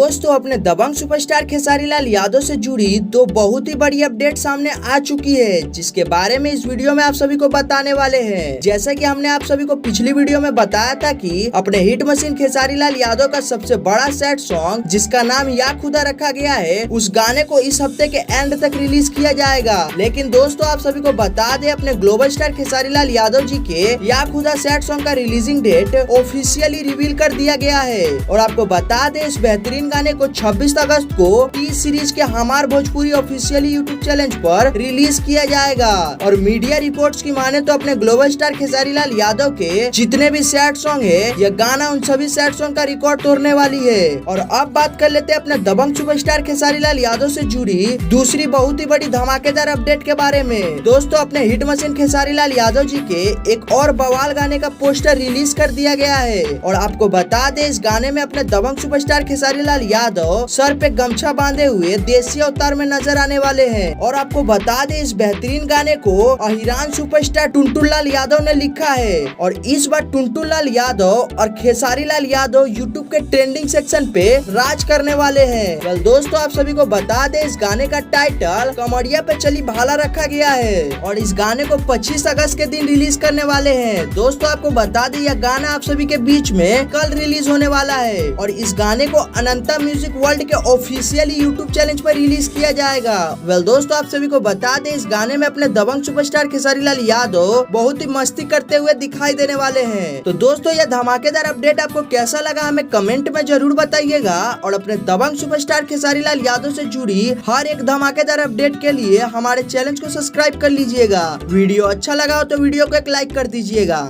दोस्तों अपने दबंग सुपरस्टार खेसारी लाल यादव से जुड़ी दो बहुत ही बड़ी अपडेट सामने आ चुकी है, जिसके बारे में इस वीडियो में आप सभी को बताने वाले हैं। जैसे कि हमने आप सभी को पिछली वीडियो में बताया था कि अपने हिट मशीन खेसारी लाल यादव का सबसे बड़ा सैड सॉन्ग जिसका नाम या खुदा रखा गया है, उस गाने को इस हफ्ते के एंड तक रिलीज किया जाएगा। लेकिन दोस्तों आप सभी को बता दें, अपने ग्लोबल स्टार खेसारी लाल यादव जी के या खुदा सैड सॉन्ग का रिलीजिंग डेट ऑफिशियली रिवील कर दिया गया है। और आपको बता दें, इस बेहतरीन गाने को 26 अगस्त को टी सीरीज के हमार भोजपुरी ऑफिशियली यूट्यूब चैनल पर रिलीज किया जाएगा। और मीडिया रिपोर्ट्स की माने तो अपने ग्लोबल स्टार खेसारी लाल यादव के जितने भी सैड सॉन्ग है, यह गाना उन सभी सैड सॉन्ग का रिकॉर्ड तोड़ने वाली है। और अब बात कर लेते हैं अपने दबंग सुपरस्टार खेसारी लाल यादव से जुड़ी दूसरी बहुत ही बड़ी धमाकेदार अपडेट के बारे में। दोस्तों अपने हिट मशीन खेसारी लाल यादव जी के एक और बवाल गाने का पोस्टर रिलीज कर दिया गया है। और आपको बता दें, इस गाने में अपने दबंग सुपरस्टार खेसारी लाल यादव सर पे गमछा बांधे हुए देसी अवतार में नजर आने वाले हैं। और आपको बता दें, इस बेहतरीन गाने को अहिरान सुपरस्टार टुनटुन लाल यादव ने लिखा है। और इस बार टुनटुन लाल यादव और खेसारी लाल यादव यूट्यूब के ट्रेंडिंग सेक्शन पे राज करने वाले हैं। वेल दोस्तों आप सभी को बता दें, इस गाने का टाइटल कमरिया पे चली भाला रखा गया है। और इस गाने को 25 अगस्त के दिन रिलीज करने वाले हैं। दोस्तों आपको बता दें, यह गाना आप सभी के बीच में कल रिलीज होने वाला है। और इस गाने को अनंता म्यूजिक वर्ल्ड के ऑफिशियली यूट्यूब चैनल पर रिलीज किया जाएगा। वेल दोस्तों आप सभी को बता दें, इस गाने में अपने दबंग सुपरस्टार खेसारी लाल यादव बहुत ही मस्ती करते हुए दिखाई देने वाले हैं। तो दोस्तों यह धमाकेदार अपडेट आपको कैसा लगा हमें कमेंट में जरूर बताइएगा। और अपने दबंग सुपरस्टार खेसारी लाल यादव से जुड़ी हर एक धमाकेदार अपडेट के लिए हमारे चैनल को सब्सक्राइब कर लीजिएगा। वीडियो अच्छा लगा हो तो वीडियो को एक लाइक कर दीजिएगा।